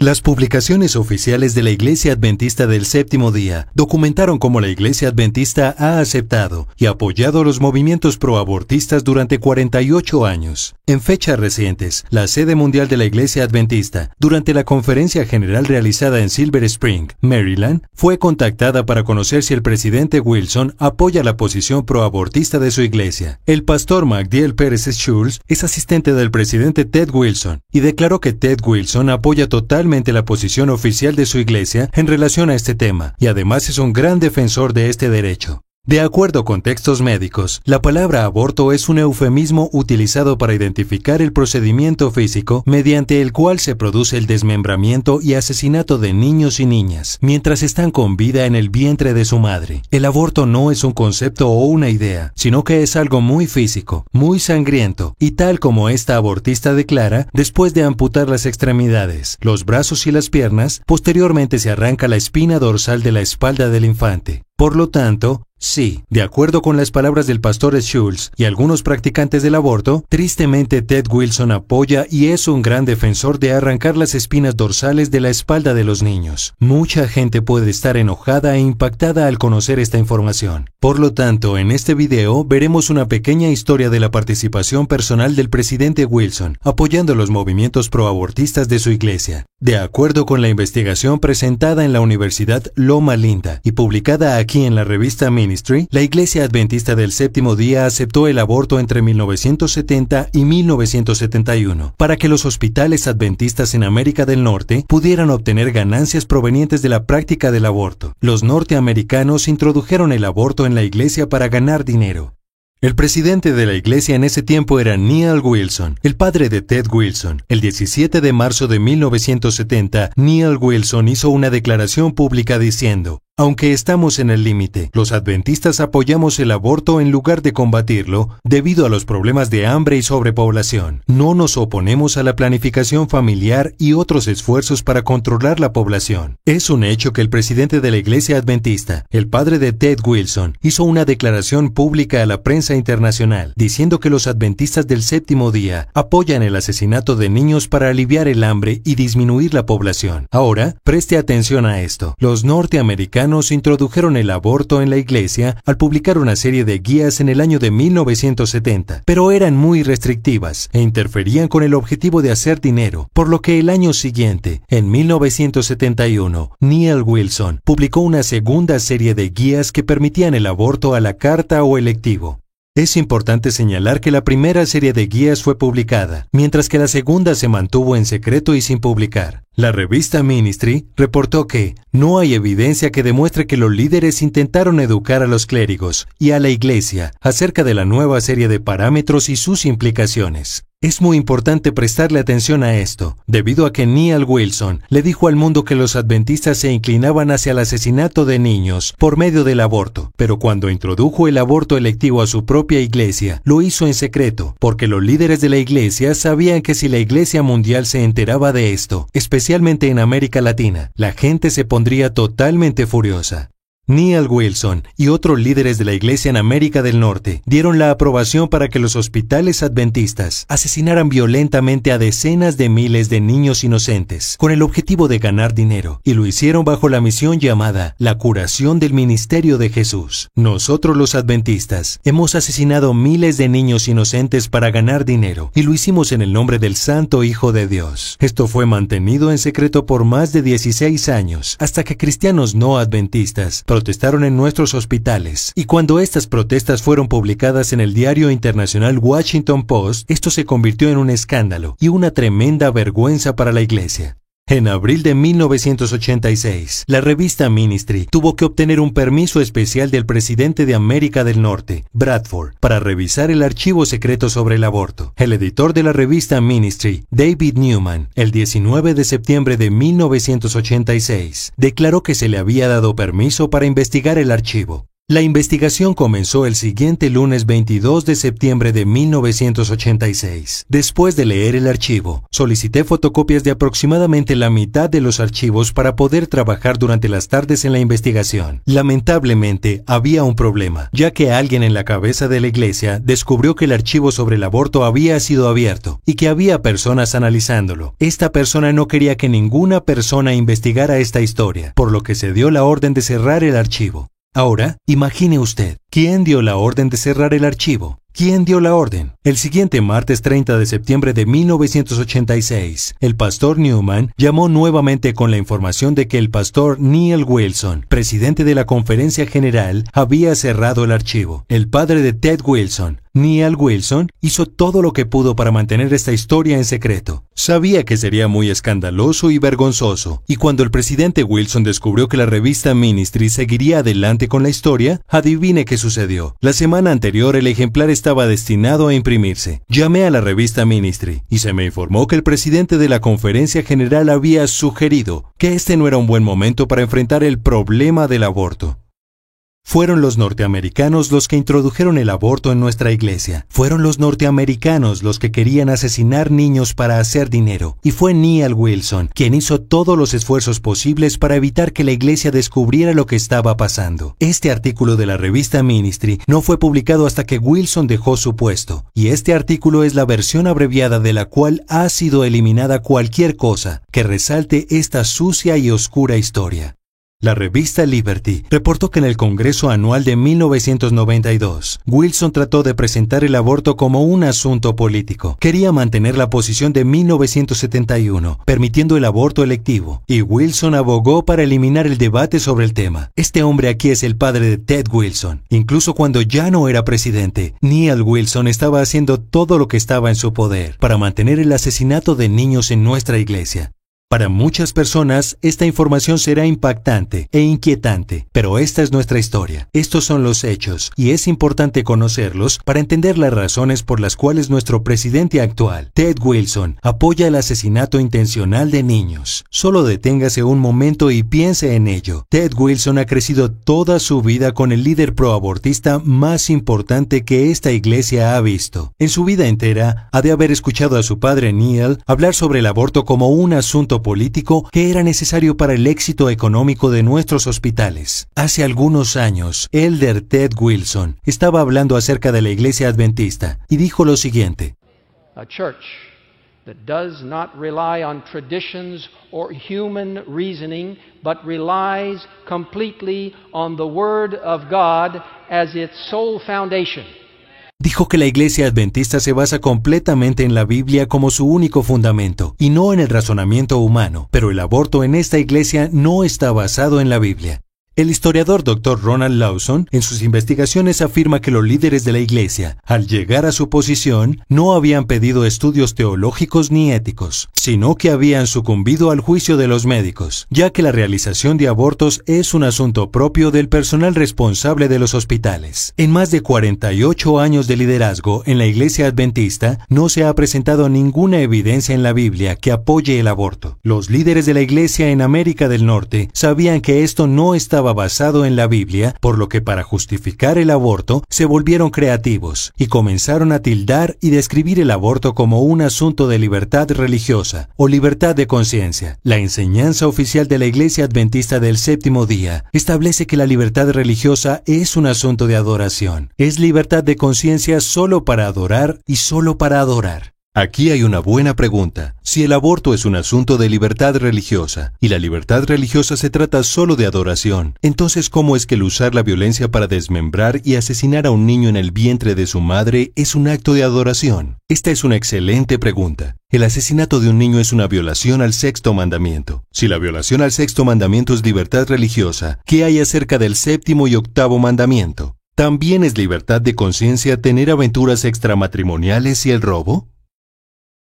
Las publicaciones oficiales de la Iglesia Adventista del Séptimo Día documentaron cómo la Iglesia Adventista ha aceptado y apoyado los movimientos proabortistas durante 48 años. En fechas recientes, la sede mundial de la Iglesia Adventista, durante la conferencia general realizada en Silver Spring, Maryland, fue contactada para conocer si el presidente Wilson apoya la posición proabortista de su iglesia. El pastor Magdiel Pérez Schultz es asistente del presidente Ted Wilson y declaró que Ted Wilson apoya totalmente la posición oficial de su iglesia en relación a este tema, y además es un gran defensor de este derecho. De acuerdo con textos médicos, la palabra aborto es un eufemismo utilizado para identificar el procedimiento físico mediante el cual se produce el desmembramiento y asesinato de niños y niñas mientras están con vida en el vientre de su madre. El aborto no es un concepto o una idea, sino que es algo muy físico, muy sangriento, y tal como esta abortista declara, después de amputar las extremidades, los brazos y las piernas, posteriormente se arranca la espina dorsal de la espalda del infante. Por lo tanto, sí, de acuerdo con las palabras del pastor Schultz y algunos practicantes del aborto, tristemente Ted Wilson apoya y es un gran defensor de arrancar las espinas dorsales de la espalda de los niños. Mucha gente puede estar enojada e impactada al conocer esta información. Por lo tanto, en este video veremos una pequeña historia de la participación personal del presidente Wilson, apoyando los movimientos proabortistas de su iglesia. De acuerdo con la investigación presentada en la Universidad Loma Linda y publicada aquí en la revista Ministry, la Iglesia Adventista del Séptimo Día aceptó el aborto entre 1970 y 1971 para que los hospitales adventistas en América del Norte pudieran obtener ganancias provenientes de la práctica del aborto. Los norteamericanos introdujeron el aborto en la iglesia para ganar dinero. El presidente de la iglesia en ese tiempo era Neal Wilson, el padre de Ted Wilson. El 17 de marzo de 1970, Neal Wilson hizo una declaración pública diciendo: aunque estamos en el límite, los adventistas apoyamos el aborto en lugar de combatirlo debido a los problemas de hambre y sobrepoblación. No nos oponemos a la planificación familiar y otros esfuerzos para controlar la población. Es un hecho que el presidente de la Iglesia Adventista, el padre de Ted Wilson, hizo una declaración pública a la prensa internacional diciendo que los adventistas del Séptimo Día apoyan el asesinato de niños para aliviar el hambre y disminuir la población. Ahora, preste atención a esto. Los norteamericanos introdujeron el aborto en la iglesia al publicar una serie de guías en el año de 1970, pero eran muy restrictivas e interferían con el objetivo de hacer dinero, por lo que el año siguiente, en 1971, Neal Wilson publicó una segunda serie de guías que permitían el aborto a la carta o electivo. Es importante señalar que la primera serie de guías fue publicada, mientras que la segunda se mantuvo en secreto y sin publicar. La revista Ministry reportó que no hay evidencia que demuestre que los líderes intentaron educar a los clérigos y a la iglesia acerca de la nueva serie de parámetros y sus implicaciones. Es muy importante prestarle atención a esto, debido a que Neal Wilson le dijo al mundo que los adventistas se inclinaban hacia el asesinato de niños por medio del aborto, pero cuando introdujo el aborto electivo a su propia iglesia, lo hizo en secreto, porque los líderes de la iglesia sabían que si la iglesia mundial se enteraba de esto, especialmente en América Latina, la gente se pondría totalmente furiosa. Neal Wilson y otros líderes de la iglesia en América del Norte dieron la aprobación para que los hospitales adventistas asesinaran violentamente a decenas de miles de niños inocentes con el objetivo de ganar dinero, y lo hicieron bajo la misión llamada la curación del ministerio de Jesús. Nosotros los adventistas hemos asesinado miles de niños inocentes para ganar dinero, y lo hicimos en el nombre del Santo Hijo de Dios. Esto fue mantenido en secreto por más de 16 años, hasta que cristianos no adventistas protestaron en nuestros hospitales, y cuando estas protestas fueron publicadas en el diario internacional Washington Post, esto se convirtió en un escándalo y una tremenda vergüenza para la iglesia. En abril de 1986, la revista Ministry tuvo que obtener un permiso especial del presidente de América del Norte, Bradford, para revisar el archivo secreto sobre el aborto. El editor de la revista Ministry, David Newman, el 19 de septiembre de 1986, declaró que se le había dado permiso para investigar el archivo. La investigación comenzó el siguiente lunes 22 de septiembre de 1986. Después de leer el archivo, solicité fotocopias de aproximadamente la mitad de los archivos para poder trabajar durante las tardes en la investigación. Lamentablemente, había un problema, ya que alguien en la cabeza de la iglesia descubrió que el archivo sobre el aborto había sido abierto y que había personas analizándolo. Esta persona no quería que ninguna persona investigara esta historia, por lo que se dio la orden de cerrar el archivo. Ahora, imagine usted, ¿quién dio la orden de cerrar el archivo? ¿Quién dio la orden? El siguiente martes 30 de septiembre de 1986, el pastor Newman llamó nuevamente con la información de que el pastor Neil Wilson, presidente de la Conferencia General, había cerrado el archivo. El padre de Ted Wilson, Neil Wilson, hizo todo lo que pudo para mantener esta historia en secreto. Sabía que sería muy escandaloso y vergonzoso, y cuando el presidente Wilson descubrió que la revista Ministry seguiría adelante con la historia, adivine qué sucedió. La semana anterior el ejemplar estaba destinado a imprimirse. Llamé a la revista Ministry y se me informó que el presidente de la Conferencia General había sugerido que este no era un buen momento para enfrentar el problema del aborto. Fueron los norteamericanos los que introdujeron el aborto en nuestra iglesia. Fueron los norteamericanos los que querían asesinar niños para hacer dinero. Y fue Neil Wilson quien hizo todos los esfuerzos posibles para evitar que la iglesia descubriera lo que estaba pasando. Este artículo de la revista Ministry no fue publicado hasta que Wilson dejó su puesto. Y este artículo es la versión abreviada de la cual ha sido eliminada cualquier cosa que resalte esta sucia y oscura historia. La revista Liberty reportó que en el Congreso Anual de 1992, Wilson trató de presentar el aborto como un asunto político. Quería mantener la posición de 1971, permitiendo el aborto electivo, y Wilson abogó para eliminar el debate sobre el tema. Este hombre aquí es el padre de Ted Wilson. Incluso cuando ya no era presidente, Neil Wilson estaba haciendo todo lo que estaba en su poder para mantener el asesinato de niños en nuestra iglesia. Para muchas personas, esta información será impactante e inquietante, pero esta es nuestra historia. Estos son los hechos, y es importante conocerlos para entender las razones por las cuales nuestro presidente actual, Ted Wilson, apoya el asesinato intencional de niños. Solo deténgase un momento y piense en ello. Ted Wilson ha crecido toda su vida con el líder proabortista más importante que esta iglesia ha visto. En su vida entera, ha de haber escuchado a su padre Neil hablar sobre el aborto como un asunto político que era necesario para el éxito económico de nuestros hospitales. Hace algunos años, Elder Ted Wilson estaba hablando acerca de la iglesia adventista y dijo lo siguiente: A church that does not rely on traditions or human reasoning, but relies completely on the Word of God as its sole foundation. Dijo que la iglesia adventista se basa completamente en la Biblia como su único fundamento, y no en el razonamiento humano, pero el aborto en esta iglesia no está basado en la Biblia. El historiador Dr. Ronald Lawson, en sus investigaciones, afirma que los líderes de la iglesia, al llegar a su posición, no habían pedido estudios teológicos ni éticos, sino que habían sucumbido al juicio de los médicos, ya que la realización de abortos es un asunto propio del personal responsable de los hospitales. En más de 48 años de liderazgo en la iglesia adventista, no se ha presentado ninguna evidencia en la Biblia que apoye el aborto. Los líderes de la iglesia en América del Norte sabían que esto no estaba basado en la Biblia, por lo que para justificar el aborto se volvieron creativos y comenzaron a tildar y describir el aborto como un asunto de libertad religiosa o libertad de conciencia. La enseñanza oficial de la Iglesia Adventista del Séptimo Día establece que la libertad religiosa es un asunto de adoración. Es libertad de conciencia solo para adorar y solo para adorar. Aquí hay una buena pregunta. Si el aborto es un asunto de libertad religiosa, y la libertad religiosa se trata solo de adoración, entonces ¿cómo es que el usar la violencia para desmembrar y asesinar a un niño en el vientre de su madre es un acto de adoración? Esta es una excelente pregunta. El asesinato de un niño es una violación al sexto mandamiento. Si la violación al sexto mandamiento es libertad religiosa, ¿qué hay acerca del séptimo y octavo mandamiento? ¿También es libertad de conciencia tener aventuras extramatrimoniales y el robo?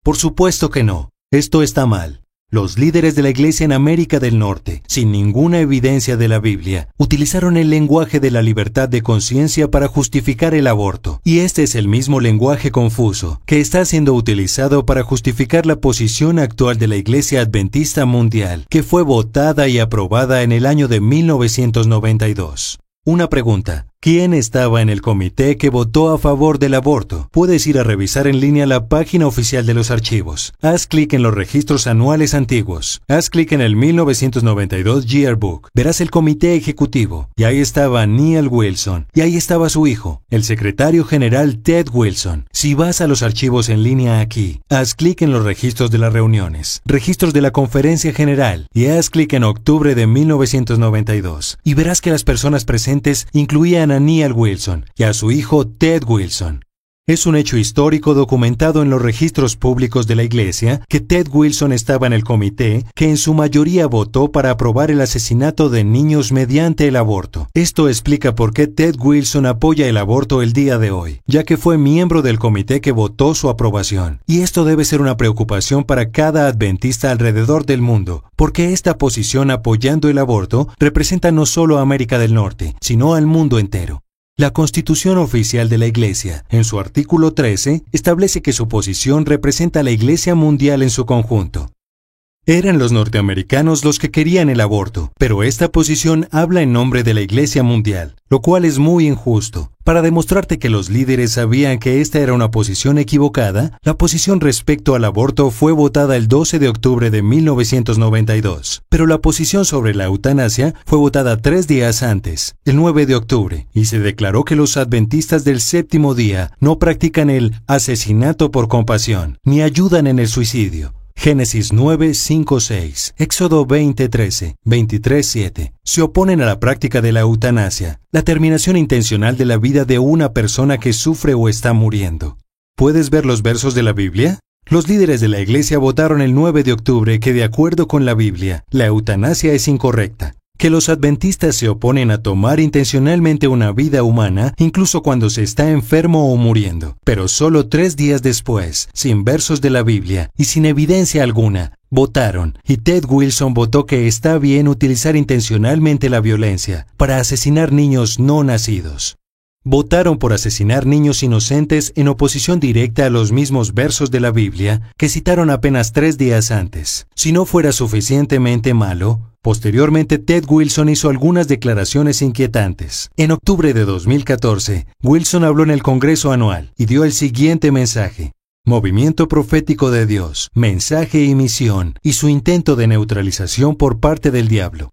Por supuesto que no. Esto está mal. Los líderes de la iglesia en América del Norte, sin ninguna evidencia de la Biblia, utilizaron el lenguaje de la libertad de conciencia para justificar el aborto. Y este es el mismo lenguaje confuso que está siendo utilizado para justificar la posición actual de la Iglesia Adventista Mundial, que fue votada y aprobada en el año de 1992. Una pregunta. ¿Quién estaba en el comité que votó a favor del aborto? Puedes ir a revisar en línea la página oficial de los archivos. Haz clic en los registros anuales antiguos. Haz clic en el 1992 Yearbook. Verás el comité ejecutivo. Y ahí estaba Neal Wilson. Y ahí estaba su hijo, el secretario general Ted Wilson. Si vas a los archivos en línea aquí, haz clic en los registros de las reuniones, registros de la conferencia general, y haz clic en octubre de 1992. Y verás que las personas presentes incluían a Neal Wilson y a su hijo Ted Wilson. Es un hecho histórico documentado en los registros públicos de la Iglesia que Ted Wilson estaba en el comité que en su mayoría votó para aprobar el asesinato de niños mediante el aborto. Esto explica por qué Ted Wilson apoya el aborto el día de hoy, ya que fue miembro del comité que votó su aprobación. Y esto debe ser una preocupación para cada adventista alrededor del mundo, porque esta posición apoyando el aborto representa no solo a América del Norte, sino al mundo entero. La Constitución Oficial de la Iglesia, en su artículo 13, establece que su posición representa a la Iglesia mundial en su conjunto. Eran los norteamericanos los que querían el aborto, pero esta posición habla en nombre de la Iglesia mundial, lo cual es muy injusto. Para demostrarte que los líderes sabían que esta era una posición equivocada, la posición respecto al aborto fue votada el 12 de octubre de 1992, pero la posición sobre la eutanasia fue votada 3 días antes, el 9 de octubre, y se declaró que los adventistas del séptimo día no practican el asesinato por compasión, ni ayudan en el suicidio. Génesis 9, 5, 6, Éxodo 20, 13, 23, 7. Se oponen a la práctica de la eutanasia, la terminación intencional de la vida de una persona que sufre o está muriendo. ¿Puedes ver los versos de la Biblia? Los líderes de la Iglesia votaron el 9 de octubre que, de acuerdo con la Biblia, la eutanasia es incorrecta. Que los adventistas se oponen a tomar intencionalmente una vida humana, incluso cuando se está enfermo o muriendo. Pero solo 3 días después, sin versos de la Biblia y sin evidencia alguna, votaron, y Ted Wilson votó que está bien utilizar intencionalmente la violencia para asesinar niños no nacidos. Votaron por asesinar niños inocentes en oposición directa a los mismos versos de la Biblia que citaron apenas 3 días antes. Si no fuera suficientemente malo, posteriormente Ted Wilson hizo algunas declaraciones inquietantes. En octubre de 2014, Wilson habló en el Congreso anual y dio el siguiente mensaje: Movimiento profético de Dios, mensaje y misión, y su intento de neutralización por parte del diablo.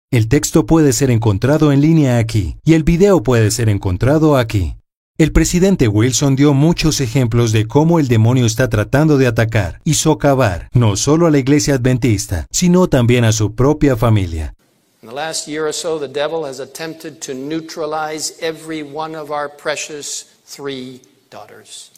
El texto puede ser encontrado en línea aquí, y el video puede ser encontrado aquí. El presidente Wilson dio muchos ejemplos de cómo el demonio está tratando de atacar y socavar no solo a la Iglesia Adventista, sino también a su propia familia. In the last year or so, the devil has attempted to neutralize every one of our precious 3 daughters.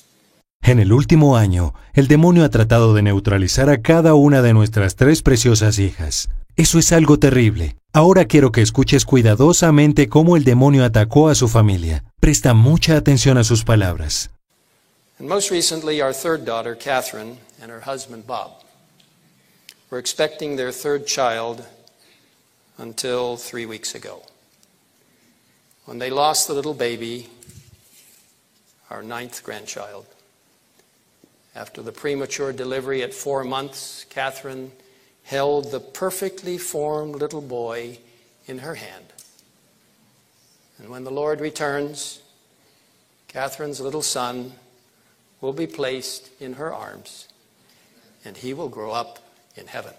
En el último año, el demonio ha tratado de neutralizar a cada una de nuestras 3 preciosas hijas. Eso es algo terrible. Ahora quiero que escuches cuidadosamente cómo el demonio atacó a su familia. Presta mucha atención a sus palabras. And most recently, our 3rd daughter, Catherine, and her husband, Bob, were expecting their 3rd child until 3 weeks ago, when they lost the little baby, our 9th grandchild. After the premature delivery at 4 months, Catherine held the perfectly formed little boy in her hand. And when the Lord returns, Catherine's little son will be placed in her arms, and he will grow up in heaven.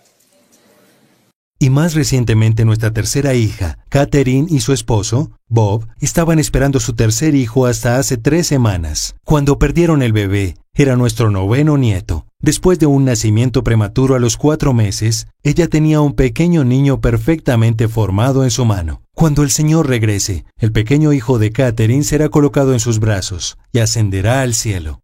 Y más recientemente nuestra tercera hija, Catherine, y su esposo, Bob, estaban esperando su tercer hijo hasta hace 3 semanas. Cuando perdieron el bebé, era nuestro 9º nieto. Después de un nacimiento prematuro a los 4 meses, ella tenía un pequeño niño perfectamente formado en su mano. Cuando el Señor regrese, el pequeño hijo de Catherine será colocado en sus brazos y ascenderá al cielo.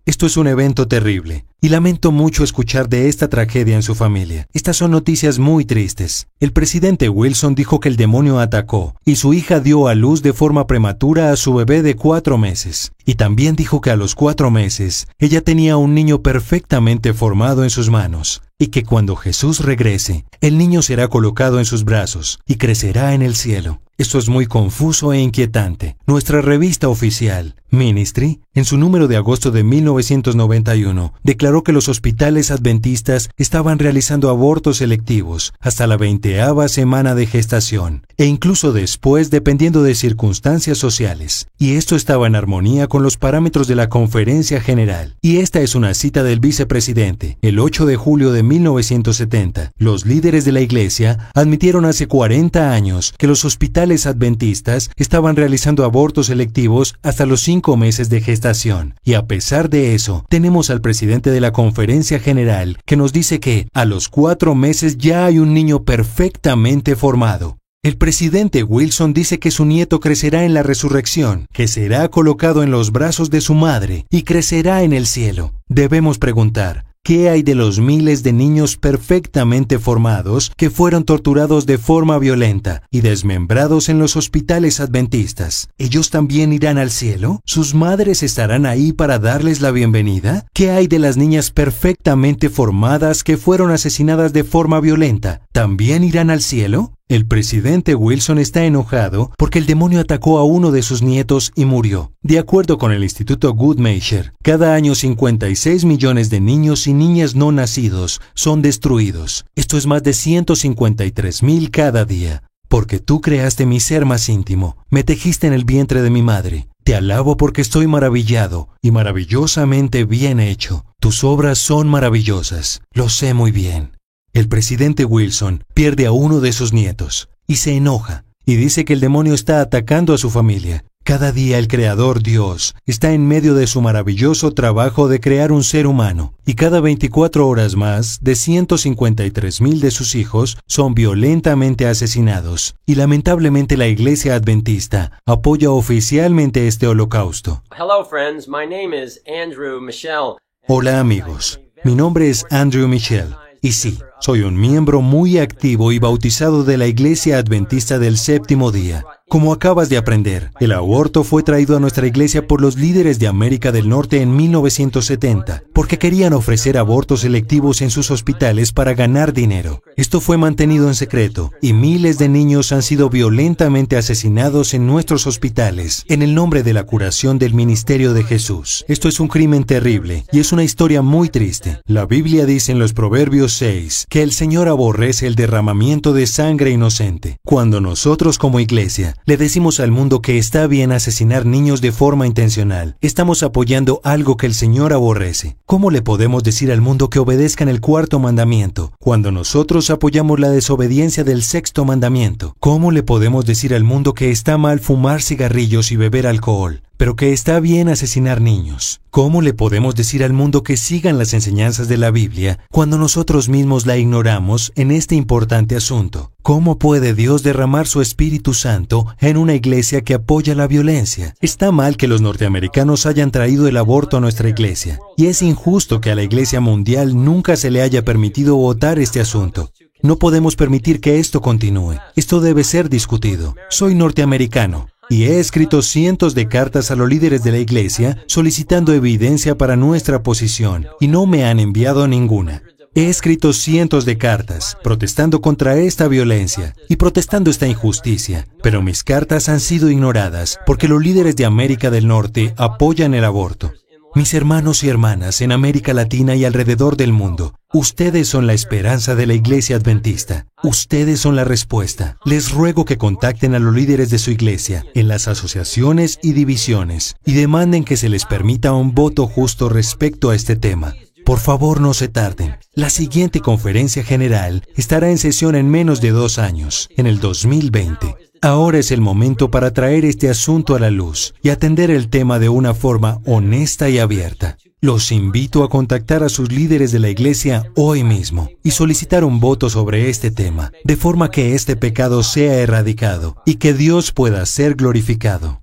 Esto es un evento terrible, y lamento mucho escuchar de esta tragedia en su familia. Estas son noticias muy tristes. El presidente Wilson dijo que el demonio atacó, y su hija dio a luz de forma prematura a su bebé de 4 meses. Y también dijo que a los 4 meses, ella tenía un niño perfectamente formado en sus manos, y que cuando Jesús regrese, el niño será colocado en sus brazos, y crecerá en el cielo. Esto es muy confuso e inquietante. Nuestra revista oficial, Ministry, en su número de agosto de 1991, declaró que los hospitales adventistas estaban realizando abortos selectivos hasta la 20ª semana de gestación, e incluso después dependiendo de circunstancias sociales. Y esto estaba en armonía con los parámetros de la Conferencia General. Y esta es una cita del vicepresidente. El 8 de julio de 1970, los líderes de la Iglesia admitieron hace 40 años que los hospitales adventistas estaban realizando abortos selectivos hasta los 5 meses de gestación. Y a pesar de eso, tenemos al presidente de la Conferencia General que nos dice que a los 4 meses ya hay un niño perfectamente formado. El presidente Wilson dice que su nieto crecerá en la resurrección, que será colocado en los brazos de su madre y crecerá en el cielo. Debemos preguntar, ¿qué hay de los miles de niños perfectamente formados que fueron torturados de forma violenta y desmembrados en los hospitales adventistas? ¿Ellos también irán al cielo? ¿Sus madres estarán ahí para darles la bienvenida? ¿Qué hay de las niñas perfectamente formadas que fueron asesinadas de forma violenta? ¿También irán al cielo? El presidente Wilson está enojado porque el demonio atacó a uno de sus nietos y murió. De acuerdo con el Instituto Guttmacher, cada año 56 millones de niños y niñas no nacidos son destruidos. Esto es más de 153,000 cada día. Porque tú creaste mi ser más íntimo, me tejiste en el vientre de mi madre. Te alabo porque estoy maravillado y maravillosamente bien hecho. Tus obras son maravillosas, lo sé muy bien. El presidente Wilson pierde a uno de sus nietos y se enoja y dice que el demonio está atacando a su familia. Cada día el Creador Dios está en medio de su maravilloso trabajo de crear un ser humano y cada 24 horas más de 153,000 de sus hijos son violentamente asesinados. Y lamentablemente la Iglesia Adventista apoya oficialmente este holocausto. Hello friends, my name is Andrew Michel. Hola amigos, mi nombre es Andrew Michel. Y sí, soy un miembro muy activo y bautizado de la Iglesia Adventista del Séptimo Día. Como acabas de aprender, el aborto fue traído a nuestra iglesia por los líderes de América del Norte en 1970, porque querían ofrecer abortos selectivos en sus hospitales para ganar dinero. Esto fue mantenido en secreto, y miles de niños han sido violentamente asesinados en nuestros hospitales, en el nombre de la curación del ministerio de Jesús. Esto es un crimen terrible, y es una historia muy triste. La Biblia dice en los Proverbios 6, que el Señor aborrece el derramamiento de sangre inocente. Cuando nosotros como iglesia le decimos al mundo que está bien asesinar niños de forma intencional, estamos apoyando algo que el Señor aborrece. ¿Cómo le podemos decir al mundo que obedezcan el 4º mandamiento cuando nosotros apoyamos la desobediencia del 6º mandamiento? ¿Cómo le podemos decir al mundo que está mal fumar cigarrillos y beber alcohol, pero que está bien asesinar niños? ¿Cómo le podemos decir al mundo que sigan las enseñanzas de la Biblia cuando nosotros mismos la ignoramos en este importante asunto? ¿Cómo puede Dios derramar su Espíritu Santo en una iglesia que apoya la violencia? Está mal que los norteamericanos hayan traído el aborto a nuestra iglesia, y es injusto que a la iglesia mundial nunca se le haya permitido votar este asunto. No podemos permitir que esto continúe. Esto debe ser discutido. Soy norteamericano y he escrito cientos de cartas a los líderes de la iglesia solicitando evidencia para nuestra posición, y no me han enviado ninguna. He escrito cientos de cartas protestando contra esta violencia y protestando esta injusticia, pero mis cartas han sido ignoradas porque los líderes de América del Norte apoyan el aborto. Mis hermanos y hermanas en América Latina y alrededor del mundo, ustedes son la esperanza de la Iglesia Adventista. Ustedes son la respuesta. Les ruego que contacten a los líderes de su iglesia en las asociaciones y divisiones y demanden que se les permita un voto justo respecto a este tema. Por favor, no se tarden. La siguiente conferencia general estará en sesión en menos de 2 años, en el 2020. Ahora es el momento para traer este asunto a la luz y atender el tema de una forma honesta y abierta. Los invito a contactar a sus líderes de la iglesia hoy mismo y solicitar un voto sobre este tema, de forma que este pecado sea erradicado y que Dios pueda ser glorificado.